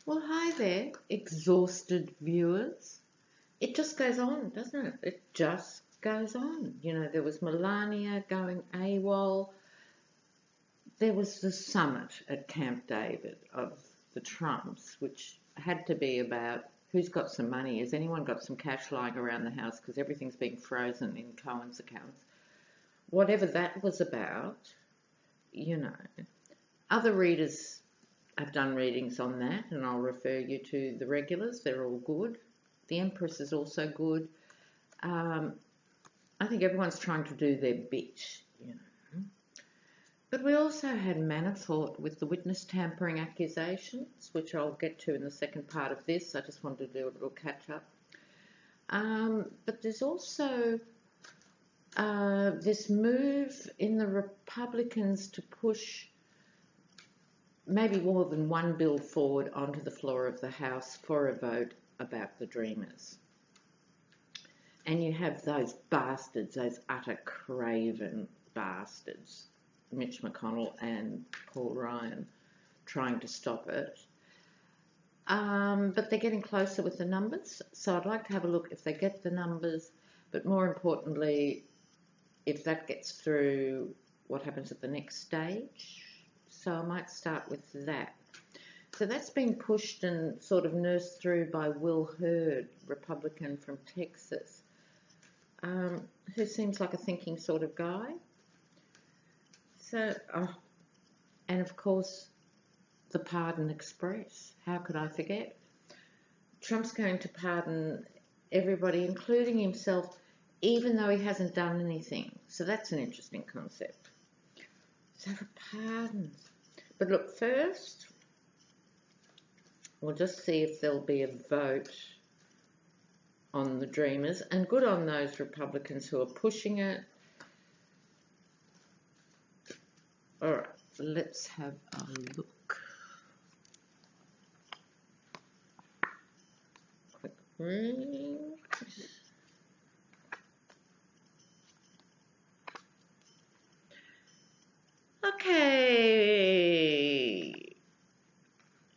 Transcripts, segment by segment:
Well, hi there, exhausted viewers. It just goes on, doesn't it? It just goes on. You know, there was Melania going AWOL. There was the summit at Camp David of the Trumps, which had to be about who's got some money. Has anyone got some cash lying around the house? Because everything's being frozen in Cohen's accounts. Whatever that was about, you know. Other readers I've done readings on that, and I'll refer you to the regulars. They're all good. The Empress is also good. I think everyone's trying to do their bit, you know. But we also had Manafort with the witness tampering accusations, which I'll get to in the second part of this. I just wanted to do a little catch up. But there's also this move in the Republicans to push maybe more than one bill forward onto the floor of the House for a vote about the Dreamers. And you have those bastards, those utter craven bastards, Mitch McConnell and Paul Ryan, trying to stop it. But they're getting closer with the numbers, so I'd like to have a look if they get the numbers, but more importantly, if that gets through, what happens at the next stage. So I might start with that. So that's been pushed and sort of nursed through by Will Hurd, Republican from Texas, who seems like a thinking sort of guy. So, and of course, the Pardon Express. How could I forget? Trump's going to pardon everybody, including himself, even though he hasn't done anything. So that's an interesting concept. So the pardons. But look, first, we'll just see if there'll be a vote on the Dreamers, and good on those Republicans who are pushing it. All right, let's have a look. Quick read. Okay,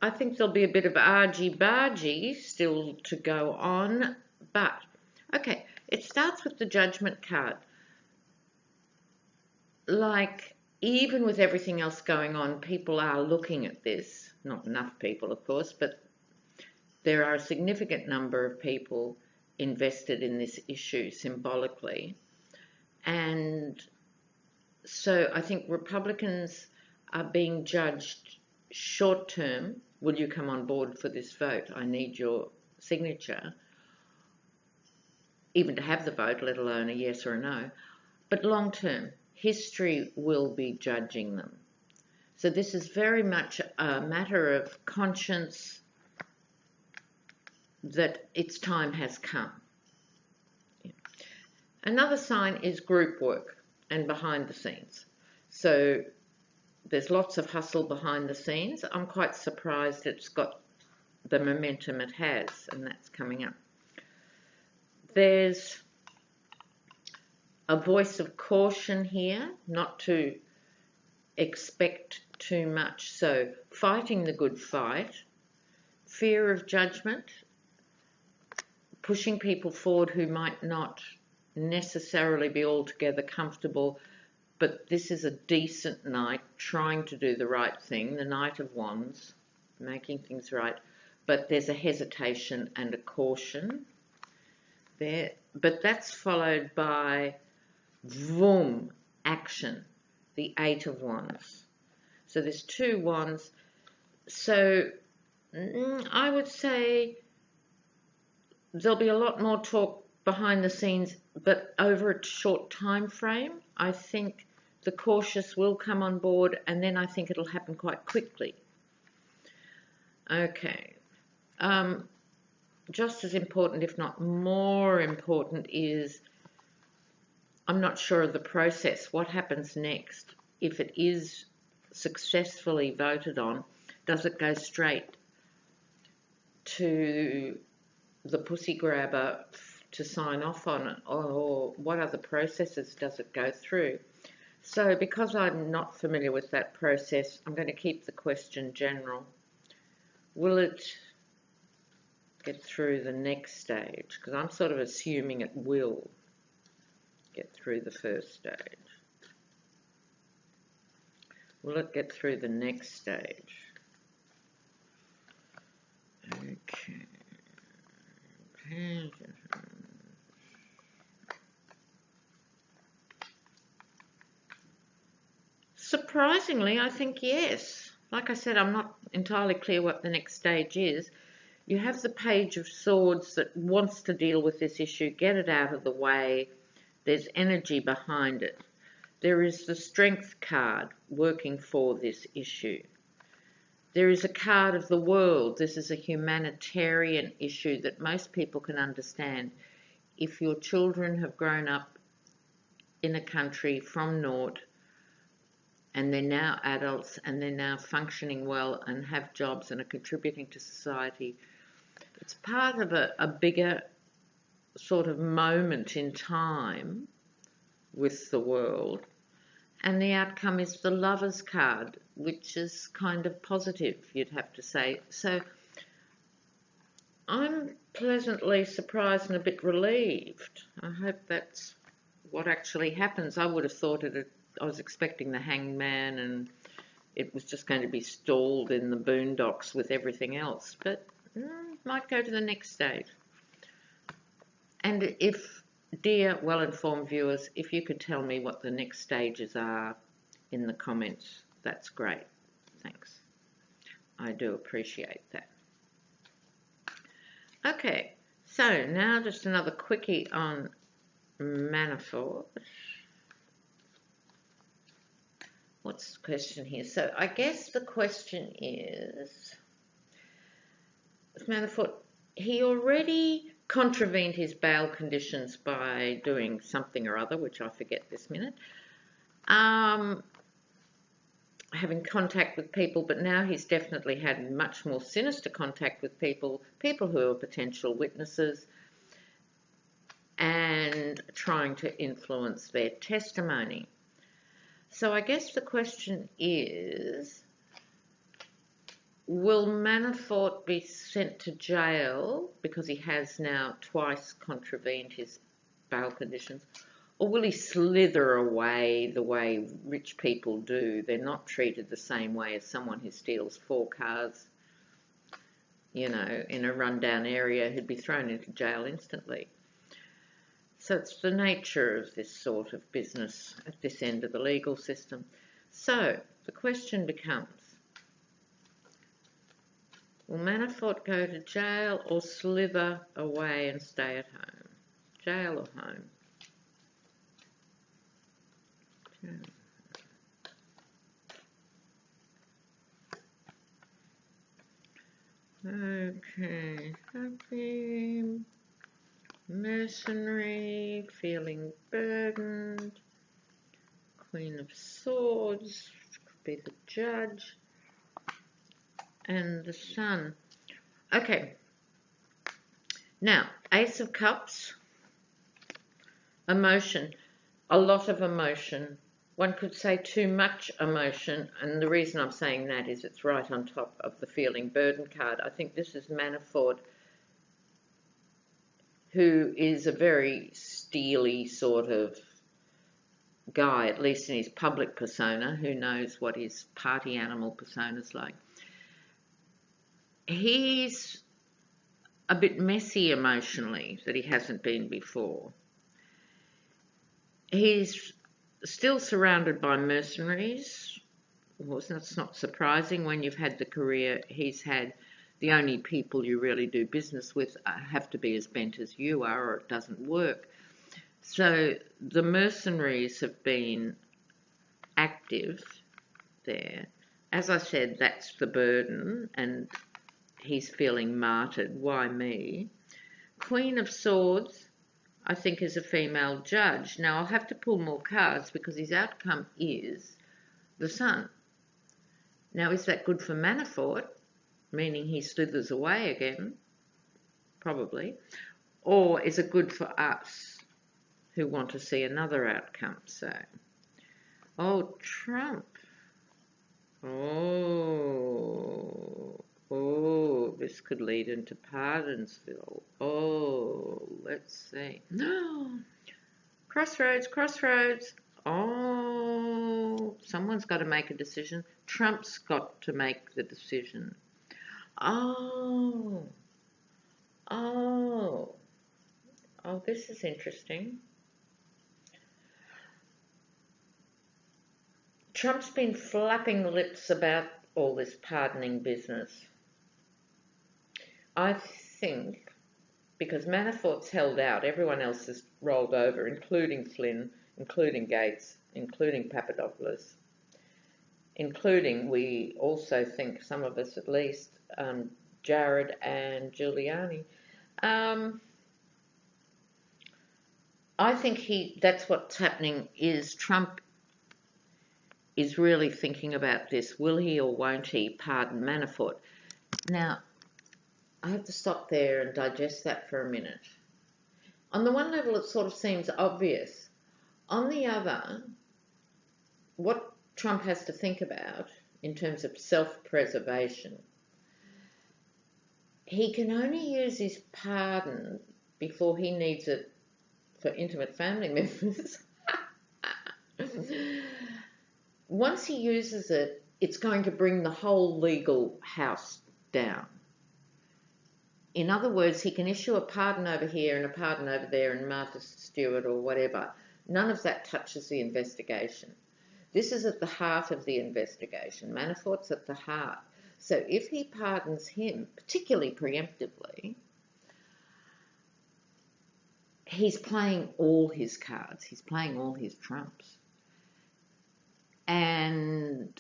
I think there'll be a bit of argy-bargy still to go on, but, okay, it starts with the judgment card. Like, even with everything else going on, people are looking at this. Not enough people, of course, but there are a significant number of people invested in this issue symbolically. And so I think Republicans are being judged short term. Will you come on board for this vote? I need your signature, even to have the vote, let alone a yes or a no. But long term, history will be judging them. So this is very much a matter of conscience that its time has come. Another sign is group work and behind the scenes. So there's lots of hustle behind the scenes. I'm quite surprised it's got the momentum it has, and that's coming up. There's a voice of caution here, not to expect too much. So fighting the good fight, fear of judgment, pushing people forward who might not necessarily be altogether comfortable, but this is a decent knight trying to do the right thing, the Knight of Wands, making things right, but there's a hesitation and a caution there. But that's followed by vroom, action, the Eight of Wands. So there's two wands. So I would say there'll be a lot more talk behind the scenes, but over a short time frame. I think the cautious will come on board, and then I think it'll happen quite quickly. Okay. Just as important, if not more important, is I'm not sure of the process. What happens next? If it is successfully voted on, does it go straight to the pussy grabber to sign off on it, or what other processes does it go through? So because I'm not familiar with that process, I'm going to keep the question general. will it get through the next stage? Because I'm sort of assuming it will get through the first stage. Will it get through the next stage? Okay. Surprisingly, I think yes. Like I said, I'm not entirely clear what the next stage is. You have the Page of Swords that wants to deal with this issue, get it out of the way. There's energy behind it. There is the Strength card working for this issue. There is a card of the world. This is a humanitarian issue that most people can understand. If your children have grown up in a country from naught and they're now adults and they're now functioning well and have jobs and are contributing to society, it's part of a bigger sort of moment in time with the world. And the outcome is the Lover's card, which is kind of positive, you'd have to say. So I'm pleasantly surprised and a bit relieved. I hope that's what actually happens. I would have thought I was expecting the Hangman and it was just going to be stalled in the boondocks with everything else. But might go to the next stage. And if, dear well-informed viewers, if you could tell me what the next stages are in the comments, that's great. Thanks. I do appreciate that. Okay, so now just another quickie on Manafort. What's the question here? So I guess the question is, Manafort, he already contravened his bail conditions by doing something or other, which I forget this minute, having contact with people, but now he's definitely had much more sinister contact with people who are potential witnesses, and trying to influence their testimony. So I guess the question is, will Manafort be sent to jail because he has now twice contravened his bail conditions, or will he slither away the way rich people do? They're not treated the same way as someone who steals 4 cars, you know, in a rundown area, who'd be thrown into jail instantly. So it's the nature of this sort of business at this end of the legal system. So the question becomes, will Manafort go to jail or slither away and stay at home? Jail or home? Okay, happy, mercenary, feeling burdened, Queen of Swords, could be the Judge, and the Sun. Okay, now Ace of Cups, emotion, a lot of emotion. One could say too much emotion, and the reason I'm saying that is it's right on top of the feeling burden card. I think this is Manafort, who is a very steely sort of guy, at least in his public persona. Who knows what his party animal persona's like. He's a bit messy emotionally, that he hasn't been before. He's still surrounded by mercenaries. Well, that's not surprising when you've had the career he's had. The only people you really do business with have to be as bent as you are, or it doesn't work. So the mercenaries have been active there. As I said, that's the burden, and he's feeling martyred. Why me? Queen of Swords, I think, is a female judge. Now, I'll have to pull more cards because his outcome is the Sun. Now, is that good for Manafort, meaning he slithers away again? Probably. Or is it good for us who want to see another outcome? So, oh, Trump. Oh. could lead into Pardons'R'Us. Oh, let's see. No. Crossroads, crossroads. Oh, someone's got to make a decision. Trump's got to make the decision. Oh, oh, oh, this is interesting. Trump's been flapping the lips about all this pardoning business. I think because Manafort's held out, everyone else has rolled over, including Flynn, including Gates, including Papadopoulos, including, we also think, some of us at least, Jared and Giuliani. I think that's what's happening is Trump is really thinking about this. Will he or won't he pardon Manafort? Now, I have to stop there and digest that for a minute. On the one level, it sort of seems obvious. On the other, what Trump has to think about in terms of self-preservation, he can only use his pardon before he needs it for intimate family members. Once he uses it, it's going to bring the whole legal house down. In other words, he can issue a pardon over here and a pardon over there and Martha Stewart or whatever. None of that touches the investigation. This is at the heart of the investigation. Manafort's at the heart. So if he pardons him, particularly preemptively, he's playing all his cards. He's playing all his trumps. And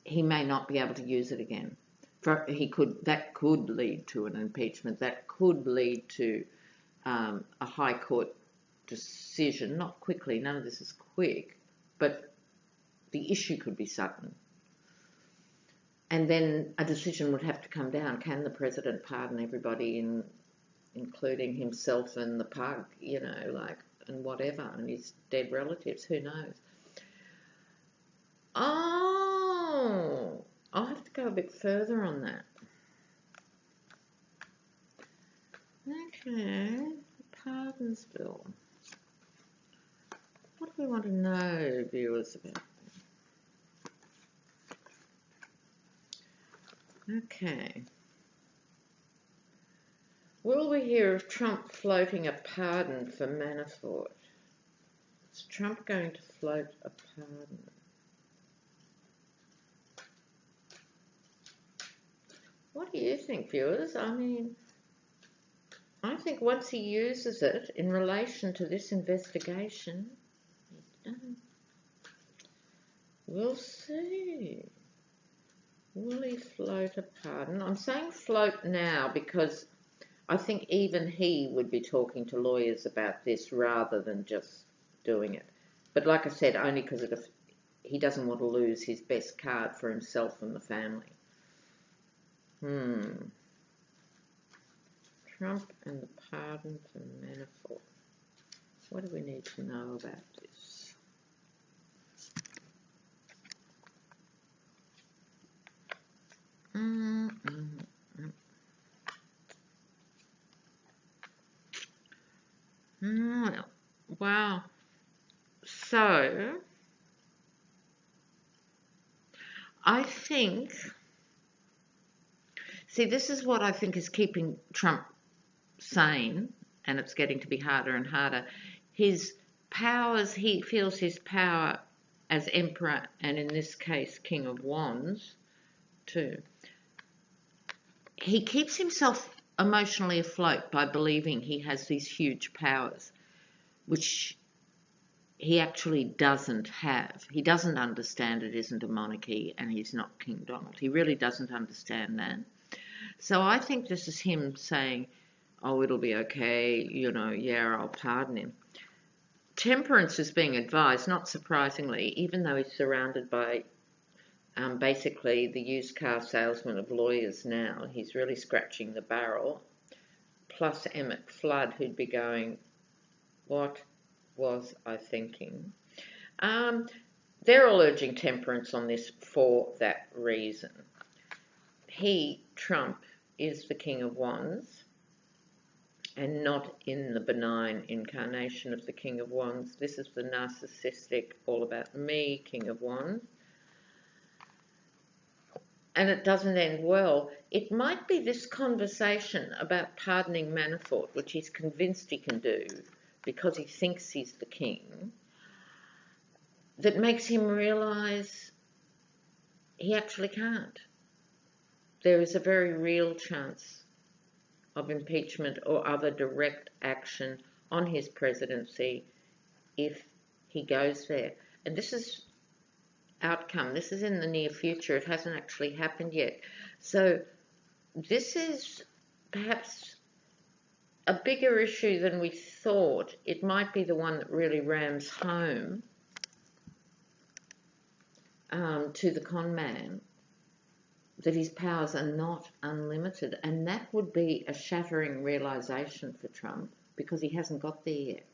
he may not be able to use it again. That could lead to an impeachment. That could lead to a High Court decision. Not quickly. None of this is quick. But the issue could be sudden. And then a decision would have to come down. Can the president pardon everybody, including himself and the pug, and whatever, and his dead relatives? Who knows? Oh, I'll have to go a bit further on that. Okay, pardons bill. What do we want to know, viewers, about? Okay. Will we hear of Trump floating a pardon for Manafort? Is Trump going to float a pardon? What do you think, viewers? I mean, I think once he uses it in relation to this investigation, we'll see. Will he float a pardon? I'm saying float now because I think even he would be talking to lawyers about this rather than just doing it. But like I said, only because he doesn't want to lose his best card for himself and the family. Trump and the pardon for Manafort. What do we need to know about this? Wow. So, I think... See, this is what I think is keeping Trump sane, and it's getting to be harder and harder. His powers, he feels his power as Emperor, and in this case, King of Wands, too. He keeps himself emotionally afloat by believing he has these huge powers, which he actually doesn't have. He doesn't understand it isn't a monarchy and he's not King Donald. He really doesn't understand that. So I think this is him saying, oh, it'll be okay, yeah, I'll pardon him. Temperance is being advised, not surprisingly, even though he's surrounded by basically the used car salesman of lawyers now. He's really scratching the barrel. Plus Emmett Flood, who'd be going, what was I thinking? They're all urging temperance on this for that reason. Trump, is the King of Wands, and not in the benign incarnation of the King of Wands. This is the narcissistic, all about me, King of Wands. And it doesn't end well. It might be this conversation about pardoning Manafort, which he's convinced he can do because he thinks he's the king, that makes him realise he actually can't. There is a very real chance of impeachment or other direct action on his presidency if he goes there. And this is outcome. This is in the near future. It hasn't actually happened yet. So this is perhaps a bigger issue than we thought. It might be the one that really rams home to the con man that his powers are not unlimited, and that would be a shattering realisation for Trump, because he hasn't got there yet.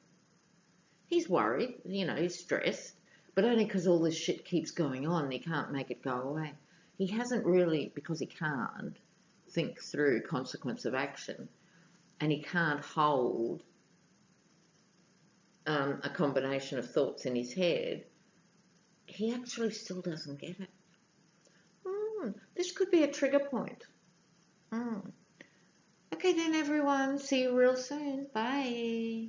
He's worried, he's stressed, but only because all this shit keeps going on and he can't make it go away. He hasn't really, because he can't think through consequence of action, and he can't hold a combination of thoughts in his head, he actually still doesn't get it. This could be a trigger point. Okay then, everyone. See you real soon. Bye.